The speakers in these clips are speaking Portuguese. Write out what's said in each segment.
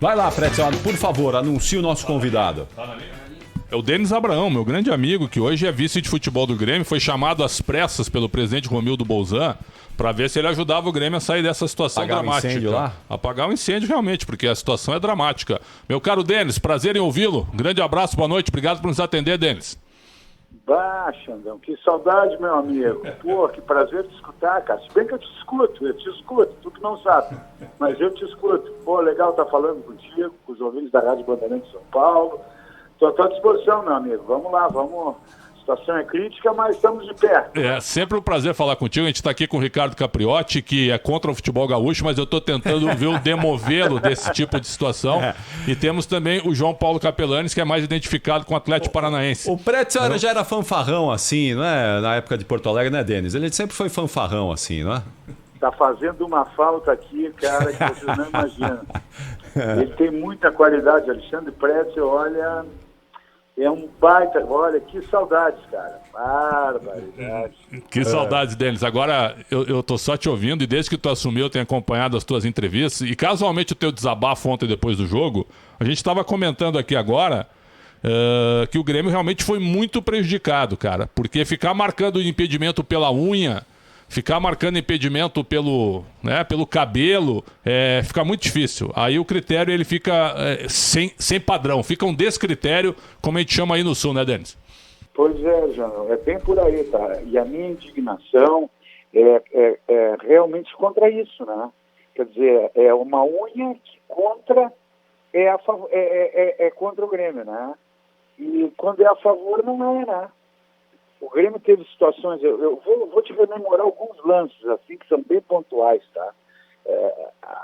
Vai lá, Pretzio, por favor, anuncie o nosso convidado. É o Denis Abraão, meu grande amigo, que hoje é vice de futebol do Grêmio, foi chamado às pressas pelo presidente Romildo Bolzan para ver se ele ajudava o Grêmio a sair dessa situação dramática. Incêndio lá? Apagar o incêndio realmente, porque a situação é dramática. Meu caro Denis, prazer em ouvi-lo. Um grande abraço, boa noite, obrigado por nos atender, Denis. Xandão, que saudade, meu amigo. Pô, que prazer te escutar, cara. Se bem que eu te escuto, tu que não sabe, mas eu te escuto. Pô, legal estar falando contigo, com os ouvintes da Rádio Bandeirantes de São Paulo. Estou à tua disposição, meu amigo. Vamos lá, vamos. A situação é crítica, mas estamos de pé. É sempre um prazer falar contigo. A gente está aqui com o Ricardo Capriotti, que é contra o futebol gaúcho, mas eu estou tentando ver o demovê-lo desse tipo de situação. E temos também o João Paulo Capelanes, que é mais identificado com o Atlético Paranaense. O Pretzio já era fanfarrão assim, não é? Na época de Porto Alegre, né, Denis? Ele sempre foi fanfarrão assim, não é? Tá fazendo uma falta aqui, cara, que vocês não imaginam. Ele tem muita qualidade, Alexandre Pretzio, olha... É um baita, olha, que saudades, cara. Barbaridade. Que saudades, Denis. Agora, eu tô só te ouvindo e desde que tu assumiu eu tenho acompanhado as tuas entrevistas e casualmente o teu desabafo ontem depois do jogo, a gente estava comentando aqui agora que o Grêmio realmente foi muito prejudicado, cara, porque ficar marcando o impedimento pela unha, ficar marcando impedimento pelo cabelo, fica muito difícil. Aí o critério ele fica sem padrão, fica um descritério, como a gente chama aí no Sul, né, Denis? Pois é, João, é bem por aí, tá? E a minha indignação é realmente contra isso, né? Quer dizer, é uma unha que é contra o Grêmio, né? E quando é a favor, não é, né? O Grêmio teve situações, eu vou te rememorar alguns lances, assim, que são bem pontuais, tá?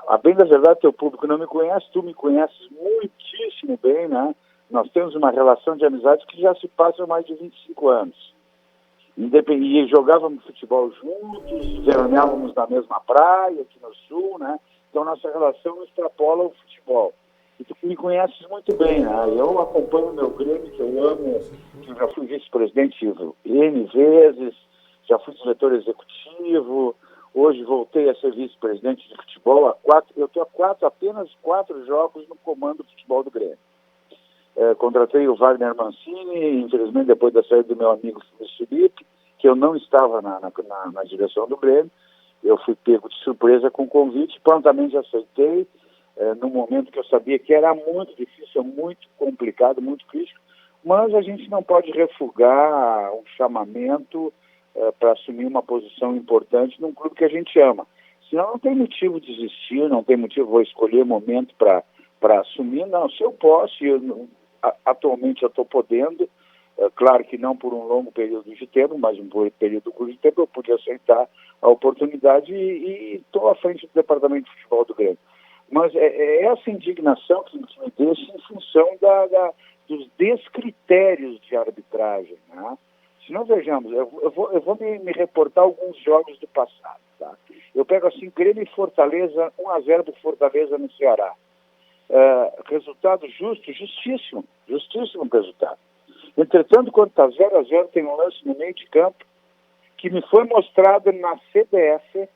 A bem da verdade, teu público não me conhece, tu me conheces muitíssimo bem, né? Nós temos uma relação de amizade que já se passa há mais de 25 anos. E jogávamos futebol juntos, veraneávamos na mesma praia, aqui no Sul, né? Então, nossa relação extrapola o futebol. E tu me conheces muito bem, né? Eu acompanho o meu Grêmio, que eu amo, que eu já fui vice-presidente N vezes, já fui diretor executivo, hoje voltei a ser vice-presidente de futebol, eu estou apenas 4 jogos no comando do futebol do Grêmio. Contratei o Wagner Mancini, infelizmente depois da saída do meu amigo Felipe, que eu não estava na direção do Grêmio, eu fui pego de surpresa com o convite, prontamente aceitei, num momento que eu sabia que era muito difícil, muito complicado, muito crítico, mas a gente não pode refugar um chamamento para assumir uma posição importante num clube que a gente ama. Senão não tem motivo de desistir, não tem motivo, vou escolher momento para assumir, não. Se eu posso, atualmente eu estou podendo, claro que não por um longo período de tempo, mas um período curto de tempo, eu pude aceitar a oportunidade e estou à frente do departamento de futebol do Grêmio. Mas é essa indignação que me deixa em função dos descritérios de arbitragem, né? Se não vejamos, eu vou me reportar alguns jogos do passado, tá? Eu pego assim, Grêmio e Fortaleza, 1-0 do Fortaleza no Ceará. Resultado justíssimo resultado. Entretanto, quando está 0-0, tem um lance no meio de campo que me foi mostrado na CBF,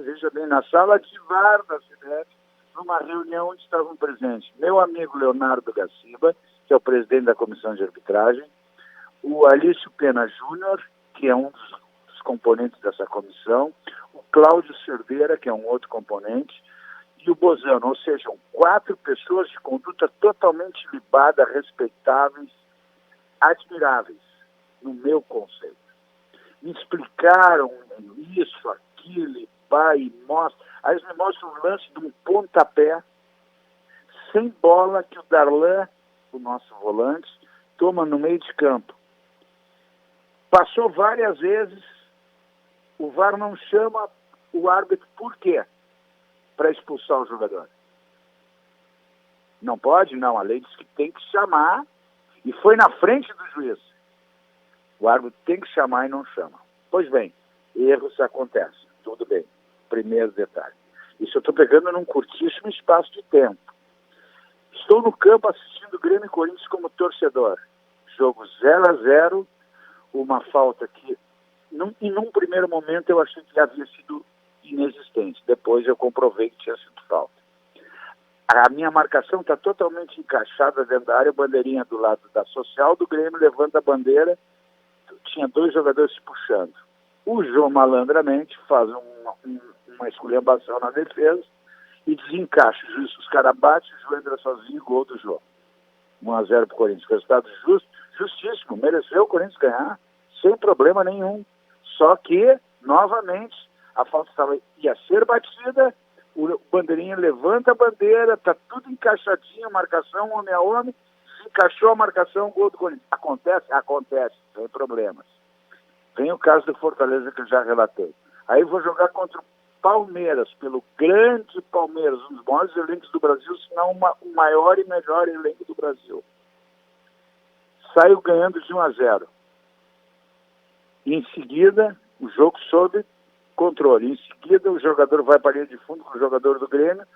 veja bem, na sala de VAR da CBF, numa reunião onde estavam presentes meu amigo Leonardo Gaciba, que é o presidente da comissão de arbitragem, o Alício Pena Júnior, que é um dos componentes dessa comissão, o Cláudio Cerveira, que é um outro componente, e o Bozano, ou seja, 4 pessoas de conduta totalmente libada, respeitáveis, admiráveis, no meu conceito. Me explicaram isso, aquilo, pai, mostra. Aí eles me mostram o lance de um pontapé sem bola que o Darlan, o nosso volante, toma no meio de campo. Passou várias vezes, o VAR não chama o árbitro, por quê? Para expulsar o jogador. Não pode? Não, a lei diz que tem que chamar, e foi na frente do juiz. O árbitro tem que chamar e não chama. Pois bem, erros acontecem, tudo bem. Primeiro detalhe. Isso eu estou pegando num curtíssimo espaço de tempo. Estou no campo assistindo Grêmio e Corinthians como torcedor. Jogo 0-0, uma falta que, num primeiro momento, eu achei que havia sido inexistente. Depois eu comprovei que tinha sido falta. A minha marcação está totalmente encaixada dentro da área, bandeirinha do lado da social do Grêmio, levanta a bandeira, tinha 2 jogadores se puxando. O João malandramente faz uma esculhambação na defesa e desencaixa. Os caras batem, o João entra sozinho, gol do João. 1-0 para o Corinthians. Resultado justo, justíssimo. Mereceu o Corinthians ganhar, sem problema nenhum. Só que, novamente, a falta ia ser batida, o bandeirinha levanta a bandeira, está tudo encaixadinho, marcação homem a homem, se encaixou a marcação, gol do Corinthians. Acontece, sem problemas. Vem o caso do Fortaleza que eu já relatei. Aí vou jogar contra o Palmeiras, pelo grande Palmeiras, um dos maiores elencos do Brasil, se não o maior e melhor elenco do Brasil. Saiu ganhando de 1-0. E em seguida, o jogo sob controle. Em seguida, o jogador vai para a linha de fundo com o jogador do Grêmio.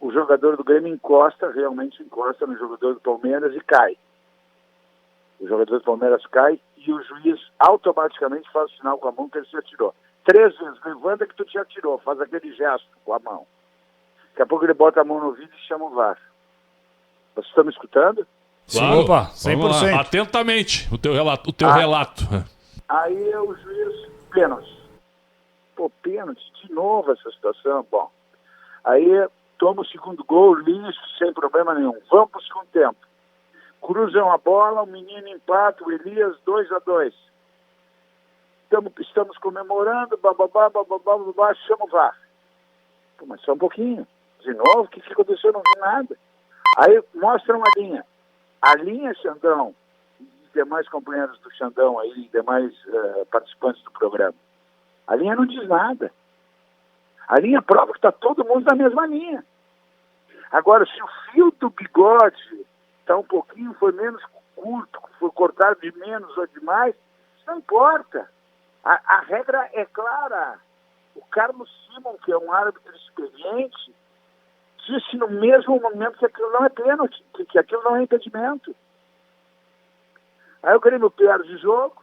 O jogador do Grêmio realmente encosta no jogador do Palmeiras e cai. O jogador do Palmeiras cai e o juiz automaticamente faz o sinal com a mão que ele se atirou. 3 vezes, levanta que tu te atirou, faz aquele gesto com a mão. Daqui a pouco ele bota a mão no ouvido e chama o VAR. Vocês estão me escutando? Claro. Opa, Vamos 100%. lá. Atentamente, o teu relato. Aí o juiz, pênalti. Pô, pênalti, de novo essa situação. Bom, aí toma o segundo gol, lixo, sem problema nenhum. Vamos para o segundo tempo. Cruzam a bola, o menino empata, o Elias, 2-2. Estamos comemorando, bababá, chama o VAR. Pô, mas só um pouquinho. De novo, o que aconteceu? Não vi nada. Aí mostra uma linha. A linha, Xandão, e demais companheiros do Xandão aí, demais participantes do programa, a linha não diz nada. A linha prova que está todo mundo na mesma linha. Agora, se o fio do bigode está um pouquinho, foi menos curto, foi cortado de menos ou de mais, isso não importa. A regra é clara. O Carlos Simon, que é um árbitro experiente, disse no mesmo momento que aquilo não é pênalti, que aquilo não é impedimento. Aí o Grêmio perde o jogo,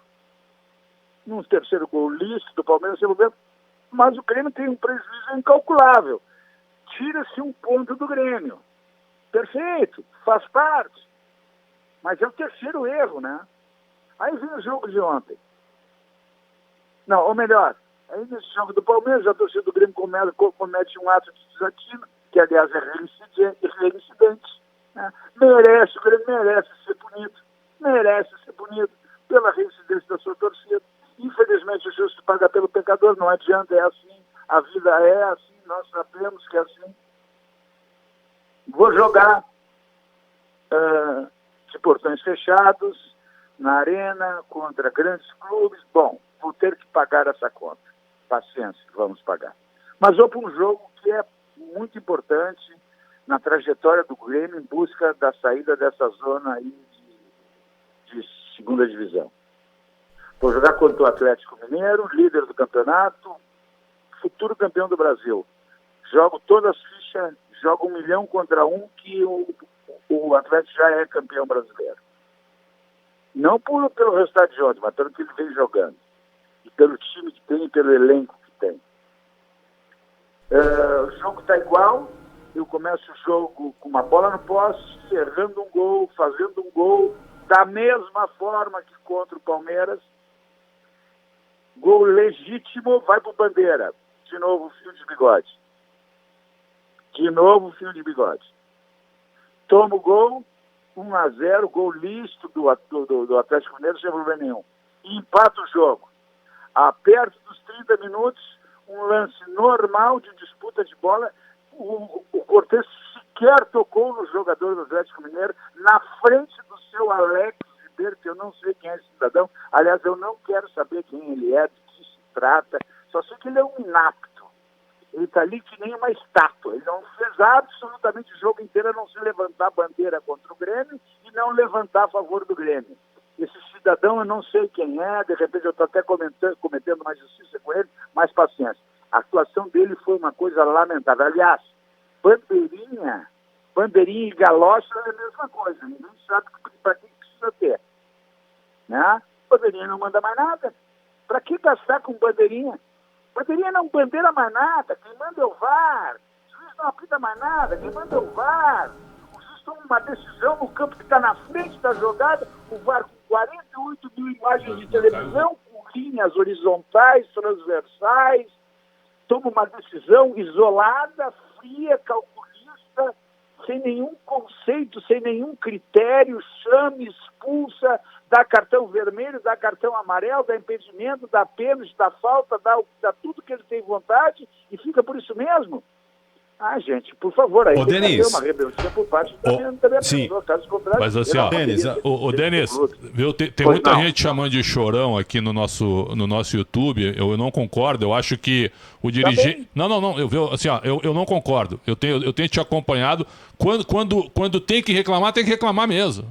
num terceiro gol lícito do Palmeiras, mas o Grêmio tem um prejuízo incalculável. Tira-se um ponto do Grêmio. Perfeito, faz parte. Mas é o terceiro erro, né? Aí vem o jogo de ontem. Não, ou melhor, aí nesse jogo do Palmeiras, a torcida do Grêmio comete um ato de desatino, que aliás é reincidente. Né? O Grêmio merece ser punido pela reincidência da sua torcida. Infelizmente, o justo paga pelo pecador, não adianta, é assim, a vida é assim, nós sabemos que é assim. Vou jogar de portões fechados, na arena, contra grandes clubes. Bom, vou ter que pagar essa conta. Paciência, vamos pagar. Mas vou para um jogo que é muito importante na trajetória do Grêmio em busca da saída dessa zona aí de segunda divisão. Vou jogar contra o Atlético Mineiro, líder do campeonato, futuro campeão do Brasil. Jogo todas as fichas, jogo 1 milhão contra 1, que o Atlético já é campeão brasileiro. Não pelo resultado de ontem, mas pelo que ele vem jogando. E pelo time que tem, e pelo elenco que tem. O jogo está igual, eu começo o jogo com uma bola no poste, errando um gol, fazendo um gol, da mesma forma que contra o Palmeiras. Gol legítimo, vai pro Bandeira. De novo, fio de bigode. Toma o gol, 1-0, gol lícito do Atlético Mineiro, sem problema nenhum. E empata o jogo. Perto dos 30 minutos, um lance normal de disputa de bola. O Cortez sequer tocou no jogador do Atlético Mineiro, na frente do seu Alex Ribeiro, que eu não sei quem é esse cidadão. Aliás, eu não quero saber quem ele é, de que se trata. Só sei que ele é um inapto. Ele está ali que nem uma estátua. Ele não fez absolutamente o jogo inteiro a não se levantar a bandeira contra o Grêmio e não levantar a favor do Grêmio. Esse cidadão eu não sei quem é, de repente eu estou até cometendo uma justiça com ele, mas paciência. A atuação dele foi uma coisa lamentável. Aliás, bandeirinha e galocha é a mesma coisa. Ninguém sabe para que precisa ter. Né? Bandeirinha não manda mais nada. Para que gastar com bandeirinha? Bateria não bandeira mais nada, quem manda é o VAR. O juiz não apita mais nada, quem manda é o VAR. O juiz toma uma decisão no campo que está na frente da jogada, o VAR com 48 mil imagens de televisão, com linhas horizontais, transversais, toma uma decisão isolada, fria, calculista, sem nenhum conceito, sem nenhum critério, chama, expulsa, dá cartão vermelho, dá cartão amarelo, dá impedimento, dá pênalti, dá falta, dá tudo que ele tem vontade e fica por isso mesmo. Ah, gente, por favor, aí tem que Denis, uma rebeldia por parte da minha sim. pessoa, caso contrário. Mas assim, ó, Denis, Denis, viu, tem Pois muita não. gente chamando de chorão aqui no nosso YouTube. Eu não concordo. Eu acho que o dirigente. Tá Não. Assim, ó, eu não concordo. Eu tenho te acompanhado. Quando tem que reclamar mesmo.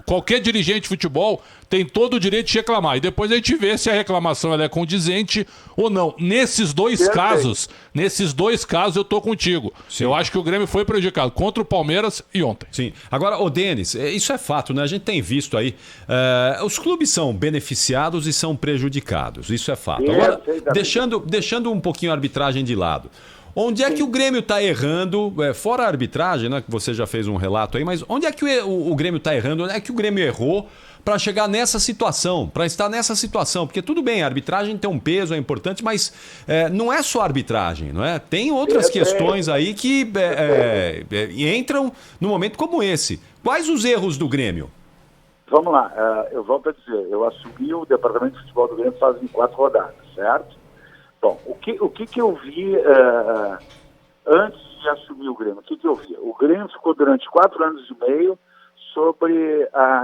Qualquer dirigente de futebol tem todo o direito de reclamar. E depois a gente vê se a reclamação ela é condizente ou não. Nesses dois casos eu tô contigo. Sim. Eu acho que o Grêmio foi prejudicado contra o Palmeiras e ontem. Sim. Agora, Denis, isso é fato, né? A gente tem visto aí, os clubes são beneficiados e são prejudicados, isso é fato. Agora, deixando um pouquinho a arbitragem de lado, onde é que o Grêmio está errando, fora a arbitragem, né, que você já fez um relato aí, mas onde é que o Grêmio está errando, onde é que o Grêmio errou para chegar nessa situação, para estar nessa situação? Porque tudo bem, a arbitragem tem um peso, é importante, mas não é só a arbitragem, não é? Tem outras questões aí que entram num momento como esse. Quais os erros do Grêmio? Vamos lá, eu volto a dizer, eu assumi o departamento de futebol do Grêmio fazem 4 rodadas, certo? Bom, o que eu vi antes de assumir o Grêmio? O que eu vi? O Grêmio ficou durante 4 anos e meio sobre a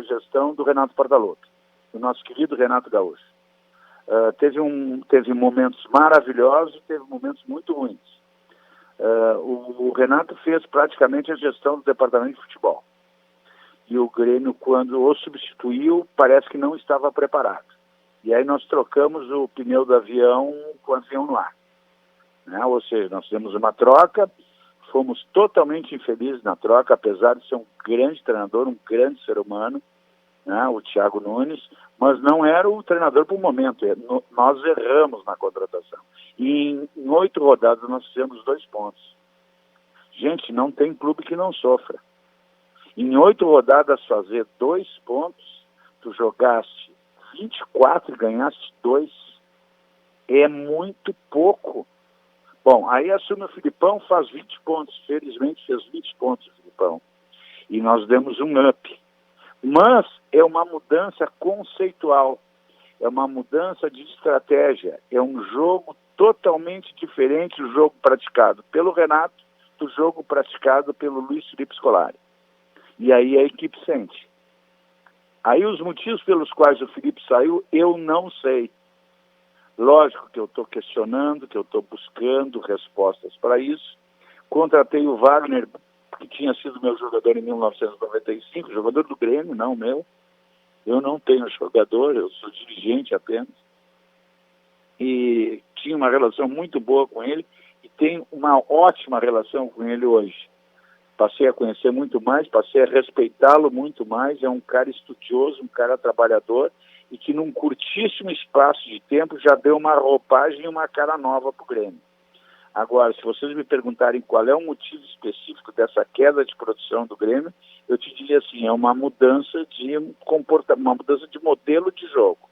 gestão do Renato Portaluppi, do nosso querido Renato Gaúcho. Teve momentos maravilhosos e teve momentos muito ruins. O Renato fez praticamente a gestão do departamento de futebol. E o Grêmio, quando o substituiu, parece que não estava preparado. E aí nós trocamos o pneu do avião com o avião no ar. Né? Ou seja, nós fizemos uma troca, fomos totalmente infelizes na troca, apesar de ser um grande treinador, um grande ser humano, né? O Thiago Nunes, mas não era o treinador para o momento. Nós erramos na contratação. E em 8 rodadas nós fizemos 2 pontos. Gente, não tem clube que não sofra. Em 8 rodadas fazer 2 pontos, tu jogaste 24 e ganhaste 2, é muito pouco. Bom, aí assume o Filipão, faz 20 pontos. Felizmente fez 20 pontos o Filipão. E nós demos um up. Mas é uma mudança conceitual. É uma mudança de estratégia. É um jogo totalmente diferente do jogo praticado pelo Renato do jogo praticado pelo Luiz Felipe Scolari. E aí a equipe sente. Aí os motivos pelos quais o Felipe saiu, eu não sei. Lógico que eu estou questionando, que eu estou buscando respostas para isso. Contratei o Wagner, que tinha sido meu jogador em 1995, jogador do Grêmio, não meu. Eu não tenho jogador, eu sou dirigente apenas. E tinha uma relação muito boa com ele e tenho uma ótima relação com ele hoje. Passei a conhecer muito mais, passei a respeitá-lo muito mais. É um cara estudioso, um cara trabalhador e que num curtíssimo espaço de tempo já deu uma roupagem e uma cara nova para o Grêmio. Agora, se vocês me perguntarem qual é o motivo específico dessa queda de produção do Grêmio, eu te diria assim, é uma mudança de comportamento, uma mudança de modelo de jogo.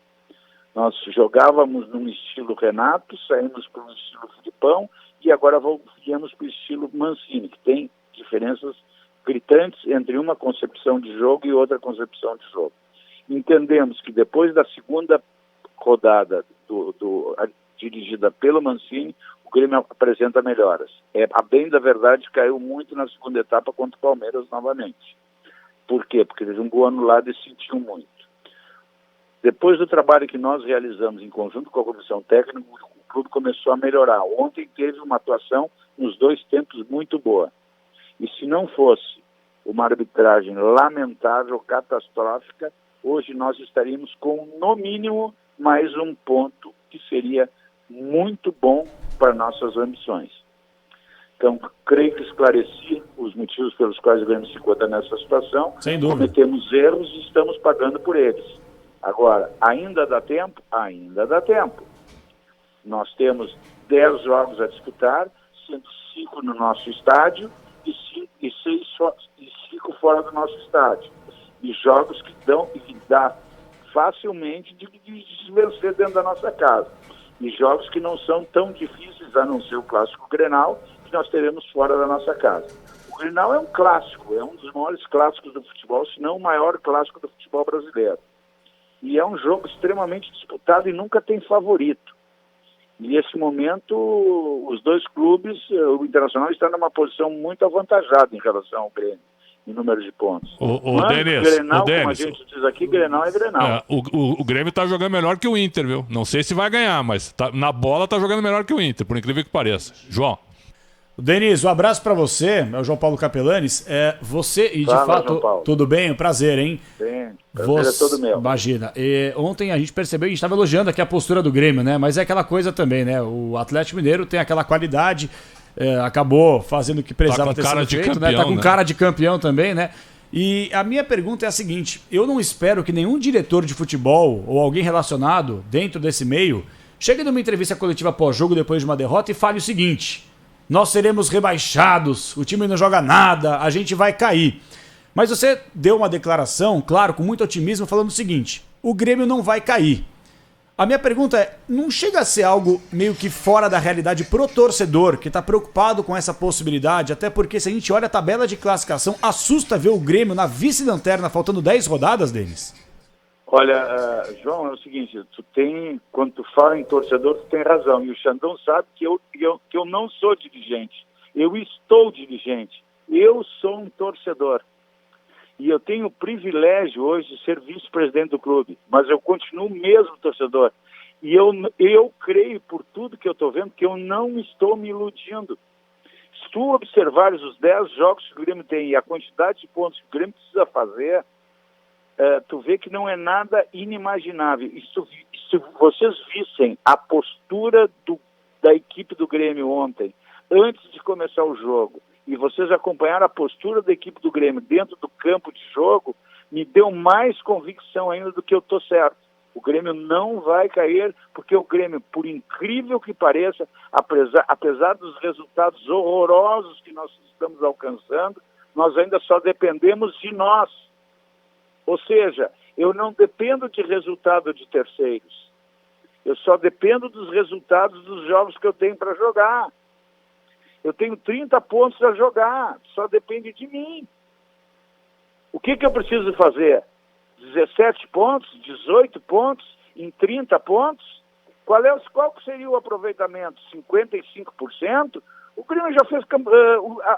Nós jogávamos num estilo Renato, saímos para um estilo Filipão e agora viemos para o estilo Mancini, que tem diferenças gritantes entre uma concepção de jogo e outra concepção de jogo. Entendemos que depois da segunda rodada dirigida pelo Mancini, o Grêmio apresenta melhoras. A bem da verdade, caiu muito na segunda etapa contra o Palmeiras novamente. Por quê? Porque ele jogou anulado e sentiu muito. Depois do trabalho que nós realizamos em conjunto com a comissão técnica, o clube começou a melhorar. Ontem teve uma atuação nos 2 tempos muito boa. E se não fosse uma arbitragem lamentável, catastrófica, hoje nós estaríamos com, no mínimo, mais um ponto que seria muito bom para nossas ambições. Então, creio que esclareci os motivos pelos quais o Grêmio se encontra nessa situação. Sem dúvida. Cometemos erros e estamos pagando por eles. Agora, ainda dá tempo? Ainda dá tempo. Nós temos 10 jogos a disputar, sendo 5 no nosso estádio e 5 fora do nosso estádio. E jogos que dá facilmente de vencer dentro da nossa casa. E jogos que não são tão difíceis, a não ser o clássico Grenal, que nós teremos fora da nossa casa. O Grenal é um clássico, é um dos maiores clássicos do futebol, se não o maior clássico do futebol brasileiro. E é um jogo extremamente disputado e nunca tem favorito. E nesse momento, os dois clubes, o Internacional está numa posição muito avantajada em relação ao Grêmio, em número de pontos. Grenal, como a gente diz aqui, Grenal é Grenal. O Grêmio está jogando melhor que o Inter, viu? Não sei se vai ganhar, mas na bola está jogando melhor que o Inter, por incrível que pareça. João. Denis, um abraço para você, é o João Paulo Capelanes. Você, e de fato, tudo bem? Um prazer, hein? Sim, prazer é todo meu. Imagina. Ontem a gente percebeu, a gente estava elogiando aqui a postura do Grêmio, né? Mas é aquela coisa também, né? O Atlético Mineiro tem aquela qualidade, acabou fazendo o que precisava ter sido feito, campeão, né? Tá com cara de campeão também, né? E a minha pergunta é a seguinte: eu não espero que nenhum diretor de futebol ou alguém relacionado dentro desse meio chegue numa entrevista coletiva pós-jogo depois de uma derrota e fale o seguinte: nós seremos rebaixados, o time não joga nada, a gente vai cair. Mas você deu uma declaração, claro, com muito otimismo, falando o seguinte: o Grêmio não vai cair. A minha pergunta é, não chega a ser algo meio que fora da realidade pro torcedor, que está preocupado com essa possibilidade? Até porque se a gente olha a tabela de classificação, assusta ver o Grêmio na vice-lanterna faltando 10 rodadas, Denis? Olha, João, é o seguinte, quando tu fala em torcedor, tu tem razão. E o Xandão sabe que eu não sou dirigente. Eu estou dirigente. Eu sou um torcedor. E eu tenho o privilégio hoje de ser vice-presidente do clube. Mas eu continuo mesmo torcedor. E eu creio, por tudo que eu estou vendo, que eu não estou me iludindo. Se tu observares os 10 jogos que o Grêmio tem e a quantidade de pontos que o Grêmio precisa fazer, tu vê que não é nada inimaginável. E se vocês vissem a postura da equipe do Grêmio ontem, antes de começar o jogo, e vocês acompanharam a postura da equipe do Grêmio dentro do campo de jogo, me deu mais convicção ainda do que eu estou certo. O Grêmio não vai cair, porque o Grêmio, por incrível que pareça, apesar dos resultados horrorosos que nós estamos alcançando, nós ainda só dependemos de nós. Ou seja, eu não dependo de resultado de terceiros. Eu só dependo dos resultados dos jogos que eu tenho para jogar. Eu tenho 30 pontos a jogar, só depende de mim. O que eu preciso fazer? 17 pontos, 18 pontos, em 30 pontos? Qual seria o aproveitamento? 55%? O Grêmio já fez,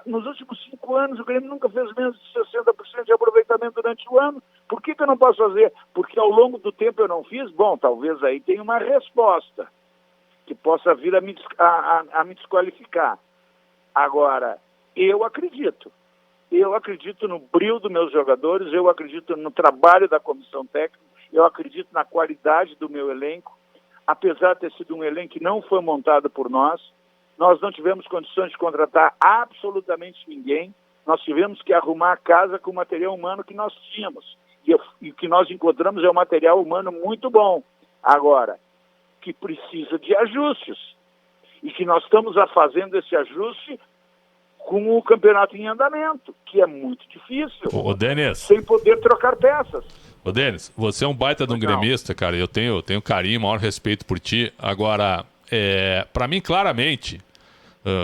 nos últimos 5 anos, o Grêmio nunca fez menos de 60% de aproveitamento durante o ano. Por que eu não posso fazer? Porque ao longo do tempo eu não fiz? Bom, talvez aí tenha uma resposta que possa vir a me desqualificar. Agora, eu acredito no brilho dos meus jogadores, eu acredito no trabalho da comissão técnica, eu acredito na qualidade do meu elenco, apesar de ter sido um elenco que não foi montado por nós não tivemos condições de contratar absolutamente ninguém, nós tivemos que arrumar a casa com o material humano que nós tínhamos, e o que nós encontramos é um material humano muito bom, agora, que precisa de ajustes, e que nós estamos fazendo esse ajuste com o campeonato em andamento, que é muito difícil, Denis, sem poder trocar peças. Denis, você é um baita de um gremista, cara, eu tenho carinho, maior respeito por ti. Agora, para mim, claramente,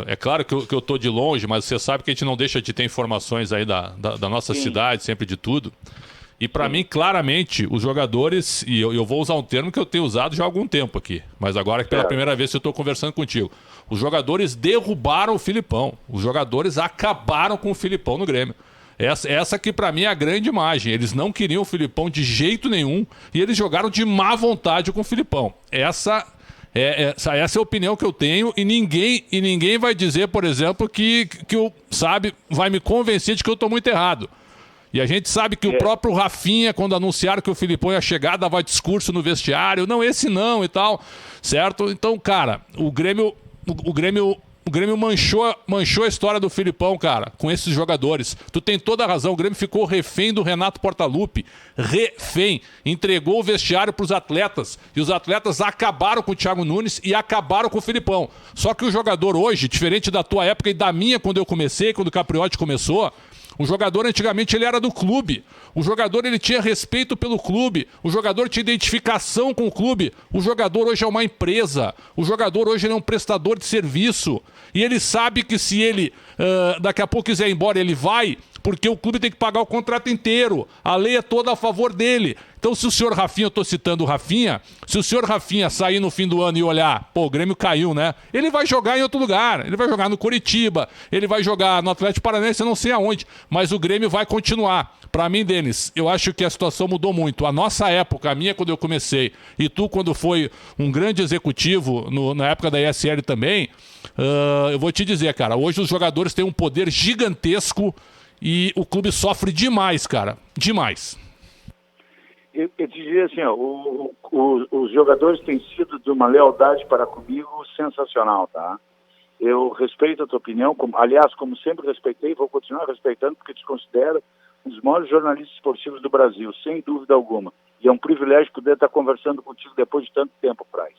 é claro que eu tô de longe, mas você sabe que a gente não deixa de ter informações aí da nossa cidade, sempre de tudo. E para mim, claramente, os jogadores, e eu vou usar um termo que eu tenho usado já há algum tempo aqui, mas agora que pela primeira vez eu estou conversando contigo, os jogadores derrubaram o Filipão, os jogadores acabaram com o Filipão no Grêmio. Essa que para mim é a grande imagem. Eles não queriam o Filipão de jeito nenhum e eles jogaram de má vontade com o Filipão. Essa é a opinião que eu tenho e ninguém vai dizer, por exemplo, que vai me convencer de que eu estou muito errado. E a gente sabe que o próprio Rafinha, quando anunciaram que o Filipão ia chegar, dava discurso no vestiário, não, esse não e tal, certo? Então, cara, o Grêmio O Grêmio manchou a história do Filipão, cara, com esses jogadores. Tu tem toda a razão, o Grêmio ficou refém do Renato Portaluppi. Refém. Entregou o vestiário pros atletas. E os atletas acabaram com o Thiago Nunes e acabaram com o Filipão. Só que o jogador hoje, diferente da tua época e da minha quando eu comecei, quando o Capriotti começou, o jogador antigamente ele era do clube. O jogador ele tinha respeito pelo clube. O jogador tinha identificação com o clube. O jogador hoje é uma empresa. O jogador hoje ele é um prestador de serviço. E ele sabe que se ele daqui a pouco quiser ir embora, ele vai, porque o clube tem que pagar o contrato inteiro. A lei é toda a favor dele. Então, se o senhor Rafinha, eu estou citando o Rafinha, se o senhor Rafinha sair no fim do ano e olhar, pô, o Grêmio caiu, né? Ele vai jogar em outro lugar. Ele vai jogar no Coritiba, ele vai jogar no Atlético Paranaense, eu não sei aonde. Mas o Grêmio vai continuar. Para mim, Denis, eu acho que a situação mudou muito. A nossa época, a minha quando eu comecei, e tu quando foi um grande executivo na época da ESL também, eu vou te dizer, cara, hoje os jogadores têm um poder gigantesco e o clube sofre demais, cara. Demais. Eu te diria assim, ó, os jogadores têm sido de uma lealdade para comigo sensacional, tá? Eu respeito a tua opinião, aliás, como sempre respeitei, vou continuar respeitando, porque te considero um dos maiores jornalistas esportivos do Brasil, sem dúvida alguma. E é um privilégio poder estar conversando contigo depois de tanto tempo, Praz.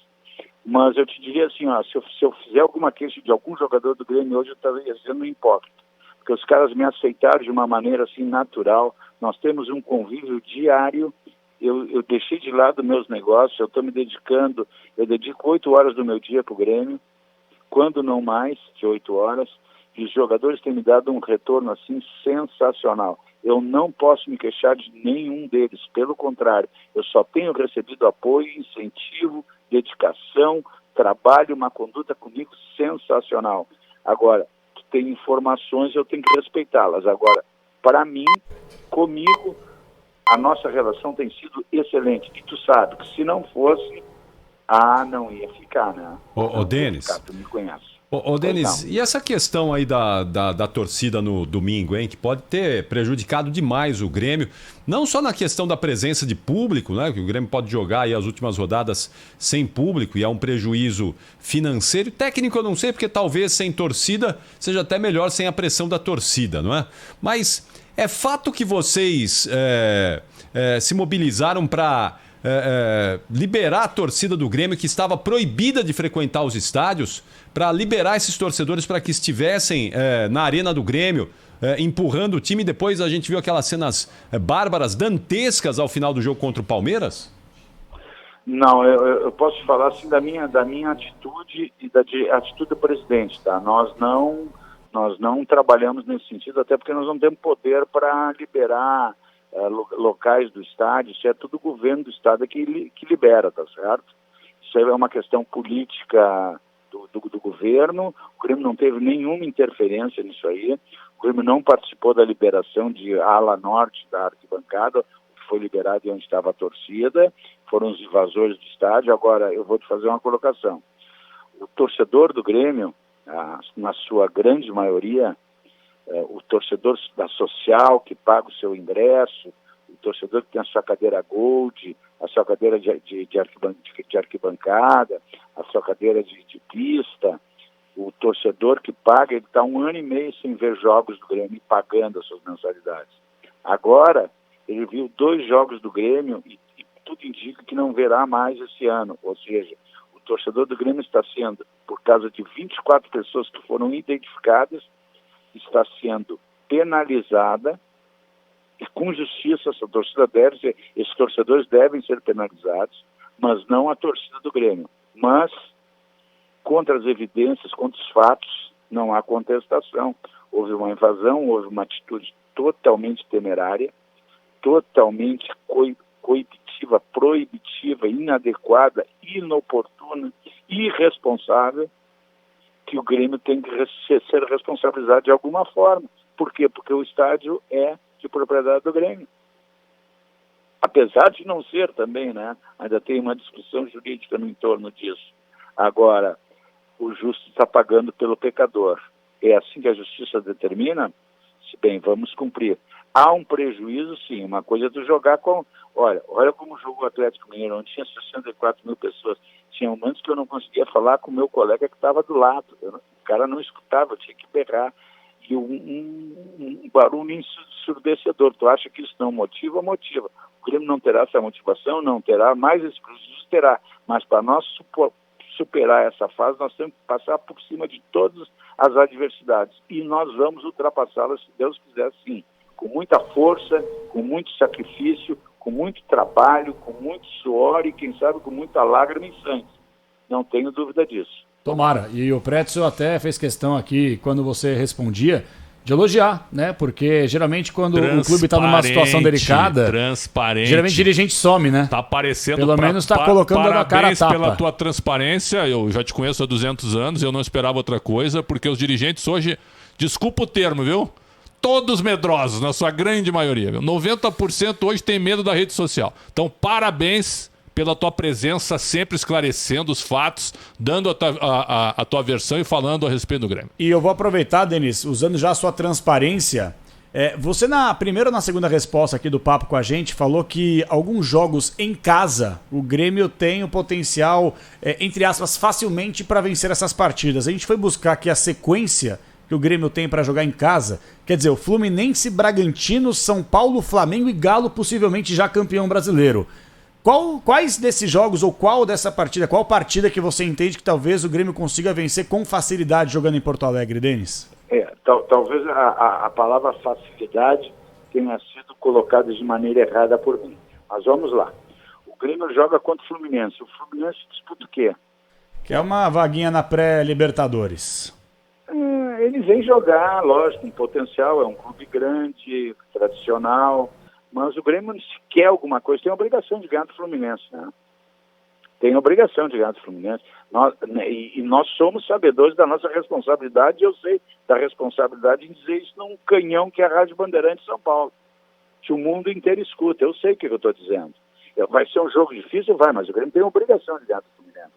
Mas eu te diria assim, ó, se eu fizer alguma queixa de algum jogador do Grêmio hoje, eu estaria sendo hipócrita. Porque os caras me aceitaram de uma maneira assim natural. Nós temos um convívio diário. Eu deixei de lado meus negócios, eu estou me dedicando, eu dedico 8 horas do meu dia para o Grêmio, quando não mais de 8 horas, e os jogadores têm me dado um retorno assim sensacional. Eu não posso me queixar de nenhum deles, pelo contrário, eu só tenho recebido apoio, incentivo, dedicação, trabalho, uma conduta comigo sensacional. Agora, tem informações, eu tenho que respeitá-las. Agora, para mim, comigo, a nossa relação tem sido excelente. E tu sabe que se não fosse, não ia ficar, né? Ô Denis. Tu me conhece. Ô Denis, e essa questão aí da torcida no domingo, hein? Que pode ter prejudicado demais o Grêmio, não só na questão da presença de público, né? Que o Grêmio pode jogar aí as últimas rodadas sem público e é um prejuízo financeiro. Técnico eu não sei, porque talvez sem torcida seja até melhor sem a pressão da torcida, não é? Mas é fato que vocês se mobilizaram para liberar a torcida do Grêmio, que estava proibida de frequentar os estádios, para liberar esses torcedores para que estivessem na arena do Grêmio, empurrando o time. Depois a gente viu aquelas cenas bárbaras, dantescas ao final do jogo contra o Palmeiras? Não, eu posso falar assim da minha atitude e da atitude do presidente, tá? Nós não trabalhamos nesse sentido, até porque nós não temos poder para liberar locais do estádio. Isso é tudo o governo do estado que libera, tá certo? Isso aí é uma questão política do governo. O Grêmio não teve nenhuma interferência nisso aí. O Grêmio não participou da liberação de ala norte da arquibancada, que foi liberado e onde estava a torcida. Foram os invasores do estádio. Agora, eu vou te fazer uma colocação. O torcedor do Grêmio, na sua grande maioria, o torcedor da social que paga o seu ingresso, o torcedor que tem a sua cadeira Gold, a sua cadeira de arquibancada, a sua cadeira de pista, o torcedor que paga, ele está 1 ano e meio sem ver jogos do Grêmio, pagando as suas mensalidades. Agora, ele viu 2 jogos do Grêmio e tudo indica que não verá mais esse ano. Ou seja, o torcedor do Grêmio está sendo, por causa de 24 pessoas que foram identificadas, está sendo penalizada, e com justiça esses torcedores devem ser penalizados, mas não a torcida do Grêmio. Mas, contra as evidências, contra os fatos, não há contestação. Houve uma invasão, houve uma atitude totalmente temerária, totalmente coibitiva, proibitiva, inadequada, inoportuna, irresponsável, que o Grêmio tem que ser responsabilizado de alguma forma. Por quê? Porque o estádio é de propriedade do Grêmio. Apesar de não ser também, né? Ainda tem uma discussão jurídica no entorno disso. Agora, o justo está pagando pelo pecador. É assim que a justiça determina? Se bem, vamos cumprir. Há um prejuízo, sim. Uma coisa é tu jogar com... Olha como jogou o Atlético Mineiro, onde tinha 64 mil pessoas. Tinha momentos que eu não conseguia falar com o meu colega que estava do lado. cara não escutava, eu tinha que berrar. E um barulho ensurdecedor. Tu acha que isso não motiva? Motiva. O Grêmio não terá essa motivação, não terá, mais esse prejuízo terá. Mas para nós superar essa fase, nós temos que passar por cima de todas as adversidades. E nós vamos ultrapassá-las, se Deus quiser, sim. Com muita força, com muito sacrifício, com muito trabalho, com muito suor e, quem sabe, com muita lágrima e sangue. Não tenho dúvida disso. Tomara. E o Pretzel até fez questão aqui, quando você respondia, de elogiar, né? Porque geralmente quando o clube está numa situação delicada, geralmente o dirigente some, né? Tá aparecendo. Pelo menos está colocando na cara a tapa. Pela tua transparência, eu já te conheço há 200 anos, eu não esperava outra coisa, porque os dirigentes hoje, desculpa o termo, viu? Todos medrosos, na sua grande maioria, viu? 90% hoje tem medo da rede social. Então, parabéns pela tua presença, sempre esclarecendo os fatos, dando a tua versão e falando a respeito do Grêmio. E eu vou aproveitar, Denis, usando já a sua transparência. Você na primeira ou na segunda resposta aqui do papo com a gente falou que alguns jogos em casa o Grêmio tem o potencial, entre aspas, facilmente para vencer essas partidas. A gente foi buscar aqui a sequência que o Grêmio tem para jogar em casa. Quer dizer, o Fluminense, Bragantino, São Paulo, Flamengo e Galo, possivelmente já campeão brasileiro. Quais desses jogos ou qual partida que você entende que talvez o Grêmio consiga vencer com facilidade jogando em Porto Alegre, Denis? Talvez a palavra facilidade tenha sido colocada de maneira errada por mim. Mas vamos lá. O Grêmio joga contra o Fluminense. O Fluminense disputa o quê? Que é uma vaguinha na pré-Libertadores. Ele vem jogar, lógico, em potencial, é um clube grande, tradicional. Mas o Grêmio, se quer alguma coisa, tem a obrigação de ganhar do Fluminense, né? Tem a obrigação de ganhar do Fluminense. Nós somos sabedores da nossa responsabilidade, e eu sei da responsabilidade em dizer isso num canhão que é a Rádio Bandeirantes de São Paulo, que o mundo inteiro escuta. Eu sei o que eu estou dizendo. Vai ser um jogo difícil? Vai, mas o Grêmio tem a obrigação de ganhar do Fluminense.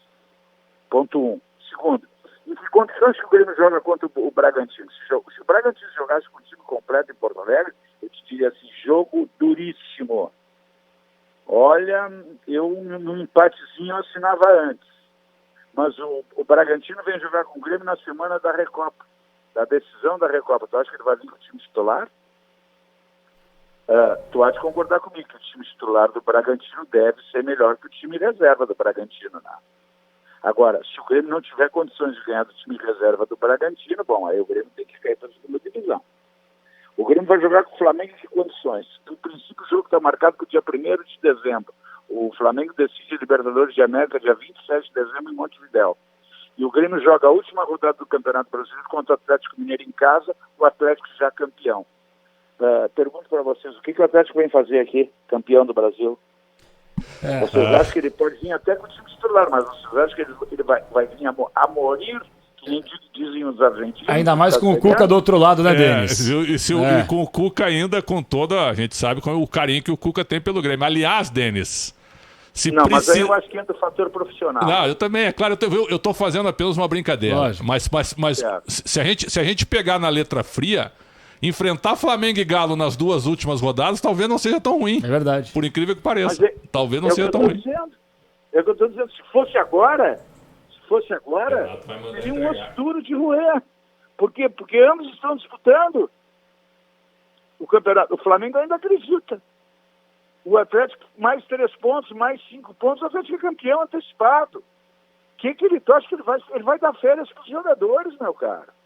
Ponto 1. Segundo, em que condições que o Grêmio joga contra o Bragantino? Se o Bragantino jogasse com o time completo em Porto Alegre, eu te diria assim, jogo duríssimo. Olha, eu num empatezinho assinava antes. Mas o Bragantino vem jogar com o Grêmio na semana da Recopa, da decisão da Recopa. Tu acha que ele vai vir com o time titular? Tu há de concordar comigo que o time titular do Bragantino deve ser melhor que o time reserva do Bragantino, né? Agora, se o Grêmio não tiver condições de ganhar do time reserva do Bragantino, bom, aí o Grêmio tem que cair para a segunda divisão. O Grêmio vai jogar com o Flamengo em que condições? No princípio, o jogo está marcado para o dia 1º de dezembro. O Flamengo decide a Libertadores de América dia 27 de dezembro em Montevidéu. E o Grêmio joga a última rodada do Campeonato Brasileiro contra o Atlético Mineiro em casa, o Atlético já campeão. Pergunto para vocês, o que o Atlético vem fazer aqui, campeão do Brasil? Vocês acham que ele pode vir até com o time titular, mas vocês acham que ele vai vir a morir, que nem dizem os argentinos? Ainda mais com o Cuca do outro lado, né, Denis? E com o Cuca ainda, com toda... A gente sabe o carinho que o Cuca tem pelo Grêmio. Aliás, Denis... Mas aí eu acho que entra o fator profissional. Não, eu também, é claro, eu tô fazendo apenas uma brincadeira. Lógico. Mas se a gente pegar na letra fria... Enfrentar Flamengo e Galo nas duas últimas rodadas talvez não seja tão ruim. É verdade. Por incrível que pareça. Talvez não seja tão ruim. É o que eu estou dizendo. Se fosse agora, seria um osso duro de roer. Por quê? Porque ambos estão disputando o campeonato. O Flamengo ainda acredita. O Atlético, mais 3 pontos, mais 5 pontos, o Atlético é campeão antecipado. O que ele acha que ele vai dar férias para os jogadores, meu cara?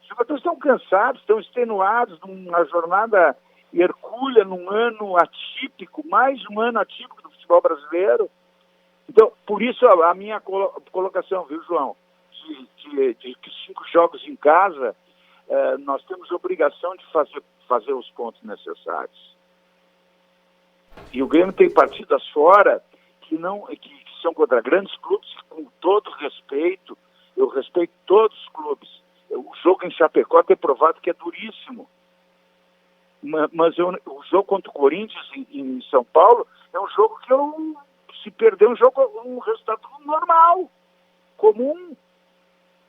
Os jogadores estão cansados, estão extenuados numa jornada hercúlea, num ano atípico, mais um ano atípico do futebol brasileiro. Então, por isso a minha colocação, viu, João, de 5 jogos em casa, nós temos obrigação de fazer os pontos necessários. E o Grêmio tem partidas fora que são contra grandes clubes, com todo respeito, eu respeito todos os clubes. O jogo em Chapecó tem provado que é duríssimo. Mas o jogo contra o Corinthians em São Paulo é um jogo que se perder um resultado normal, comum.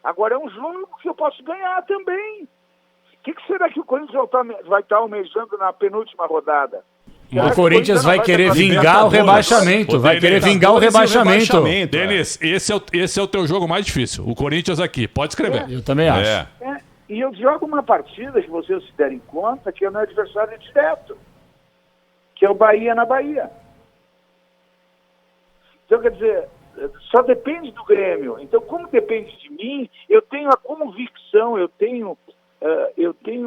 Agora é um jogo que eu posso ganhar também. O que será que o Corinthians vai estar almejando na penúltima rodada? O Corinthians vai querer vingar o rebaixamento. Vai querer vingar o rebaixamento. Denis, esse é o teu jogo mais difícil. O Corinthians aqui. Pode escrever. Eu também acho. E eu jogo uma partida que vocês se derem conta que é o meu adversário direto, que é o Bahia na Bahia. Então, quer dizer, só depende do Grêmio. Então, como depende de mim, eu tenho a convicção, eu tenho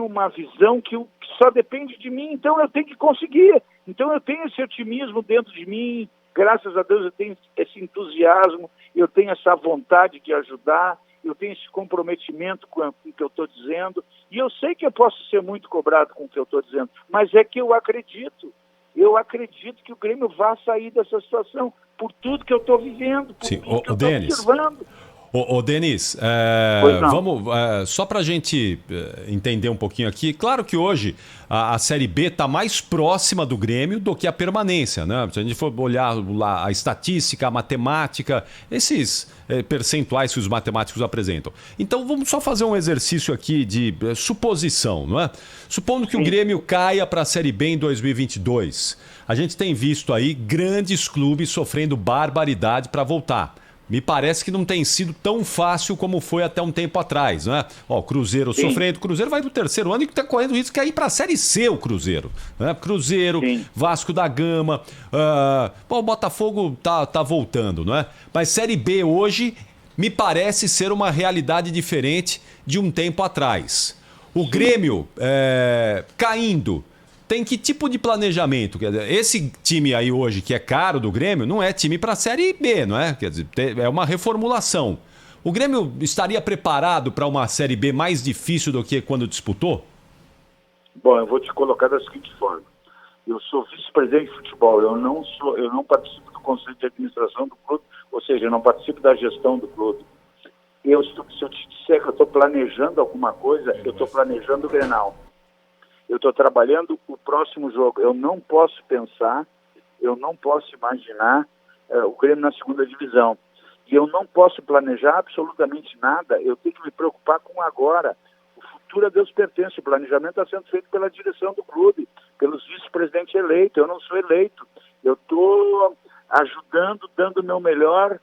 uma visão que só depende de mim, então eu tenho que conseguir. Então, eu tenho esse otimismo dentro de mim, graças a Deus eu tenho esse entusiasmo, eu tenho essa vontade de ajudar, eu tenho esse comprometimento com o que eu estou dizendo, e eu sei que eu posso ser muito cobrado com o que eu estou dizendo, mas é que eu acredito que o Grêmio vai sair dessa situação, por tudo que eu estou vivendo, por tudo que eu estou observando. Ô Denis, vamos, só para a gente entender um pouquinho aqui, claro que hoje a Série B está mais próxima do Grêmio do que a permanência, né? Se a gente for olhar lá a estatística, a matemática, esses percentuais que os matemáticos apresentam. Então vamos só fazer um exercício aqui de suposição, não é? Supondo que o Grêmio caia para a Série B em 2022, a gente tem visto aí grandes clubes sofrendo barbaridade para voltar. Me parece que não tem sido tão fácil como foi até um tempo atrás, né? Ó, Cruzeiro sofrendo. O Cruzeiro vai do terceiro ano e está correndo risco de cair para a Série C o Cruzeiro. Né? Cruzeiro, Vasco da Gama. O Botafogo tá voltando, não é? Mas Série B hoje me parece ser uma realidade diferente de um tempo atrás. O Grêmio caindo. Tem que tipo de planejamento? Quer dizer, esse time aí hoje, que é caro do Grêmio, não é time para a Série B, não é? Quer dizer, é uma reformulação. O Grêmio estaria preparado para uma Série B mais difícil do que quando disputou? Bom, eu vou te colocar da seguinte forma. Eu sou vice-presidente de futebol, eu não participo do conselho de administração do clube, ou seja, eu não participo da gestão do clube. Se eu te disser que eu estou planejando alguma coisa, eu estou planejando o Grenal. Eu estou trabalhando o próximo jogo. Eu não posso pensar, eu não posso imaginar o Grêmio na segunda divisão. E eu não posso planejar absolutamente nada. Eu tenho que me preocupar com agora. O futuro a Deus pertence. O planejamento está sendo feito pela direção do clube, pelos vice-presidentes eleitos. Eu não sou eleito. Eu estou ajudando, dando o meu melhor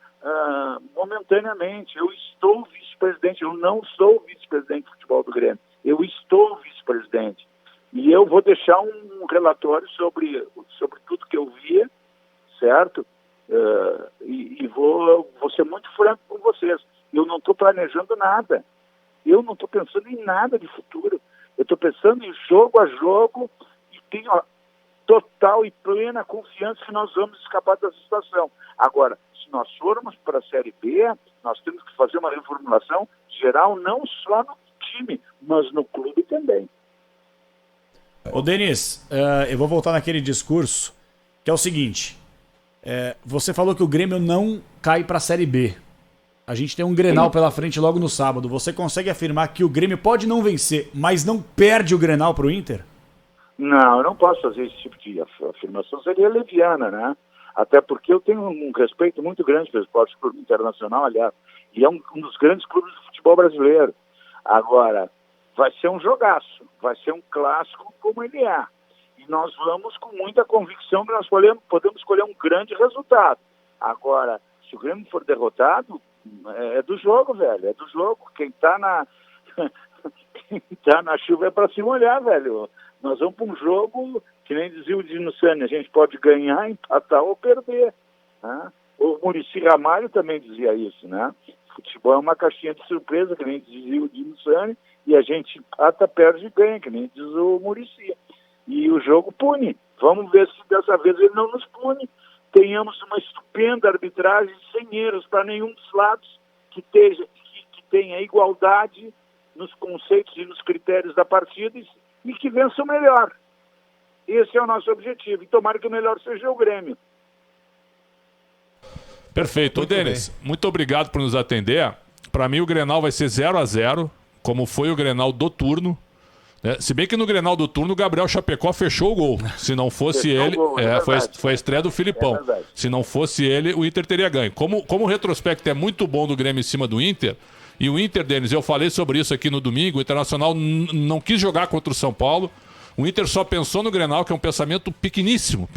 momentaneamente. Eu estou vice-presidente. Eu não sou vice-presidente de futebol do Grêmio. Eu estou vice-presidente. E eu vou deixar um relatório sobre tudo que eu via, certo? E vou ser muito franco com vocês. Eu não estou planejando nada. Eu não estou pensando em nada de futuro. Eu estou pensando em jogo a jogo e tenho total e plena confiança que nós vamos escapar dessa situação. Agora, se nós formos para a Série B, nós temos que fazer uma reformulação geral, não só no time, mas no clube também. Ô Denis, eu vou voltar naquele discurso, que é o seguinte, você falou que o Grêmio não cai para a Série B. A gente tem um Grenal pela frente logo no sábado. Você consegue afirmar que o Grêmio pode não vencer, mas não perde o Grenal para o Inter? Não, eu não posso fazer esse tipo de afirmação, seria leviana, né? Até porque eu tenho um respeito muito grande pelo Esporte Clube Internacional, aliás, e é um dos grandes clubes de futebol brasileiro. Agora, vai ser um jogaço, vai ser um clássico como ele é. E nós vamos com muita convicção que nós podemos escolher um grande resultado. Agora, se o Grêmio for derrotado, é do jogo, velho, é do jogo. Quem tá na chuva é para se molhar, velho. Nós vamos para um jogo, que nem dizia o Dino Sani, a gente pode ganhar, empatar ou perder. Né? O Muricy Ramalho também dizia isso, né? Futebol é uma caixinha de surpresa, que nem dizia o Dino Sani, e a gente empata, perde e ganha, que nem diz o Muricy. E o jogo pune. Vamos ver se dessa vez ele não nos pune. Tenhamos uma estupenda arbitragem sem erros para nenhum dos lados, que tenha igualdade nos conceitos e nos critérios da partida e que vença o melhor. Esse é o nosso objetivo. E tomara que o melhor seja o Grêmio. Perfeito. Ô, Denis, muito obrigado por nos atender. Para mim, o Grenal vai ser 0-0, como foi o Grenal do turno. Se bem que no Grenal do turno, o Gabriel Chapecó fechou o gol. Se não fosse ele, foi a estreia do Filipão. Se não fosse ele, o Inter teria ganho. Como o retrospecto é muito bom do Grêmio em cima do Inter, e o Inter, Denis, eu falei sobre isso aqui no domingo, o Internacional não quis jogar contra o São Paulo. O Inter só pensou no Grenal, que é um pensamento pequeníssimo.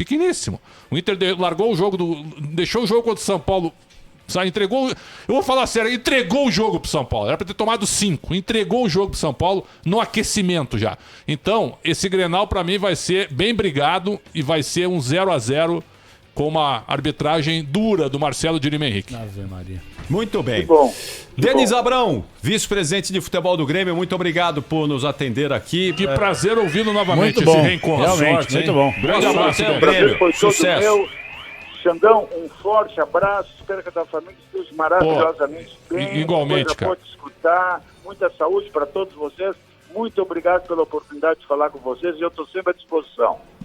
O Inter largou o jogo, deixou o jogo contra o São Paulo. Entregou, eu vou falar sério, entregou o jogo pro São Paulo. Era pra ter tomado 5. Entregou o jogo pro São Paulo no aquecimento já. Então, esse Grenal pra mim vai ser bem brigado e vai ser um 0-0 com uma arbitragem dura do Marcelo Dirima Henrique. Ave Maria. Muito bem. Que bom. Denis Abrão, vice-presidente de futebol do Grêmio, muito obrigado por nos atender aqui. Que prazer ouvi-lo novamente, Muito bom, esse reencontro. realmente, Sorte, muito hein? bom. Grande Boa abraço sorte, ao então. Grêmio. Foi todo Sucesso. meu. Xandão, um forte abraço. Espero que a tua família esteja maravilhosamente bem. igualmente, Coisa cara. boa de escutar. Muita saúde para todos vocês. Muito obrigado pela oportunidade de falar com vocês e eu estou sempre à disposição.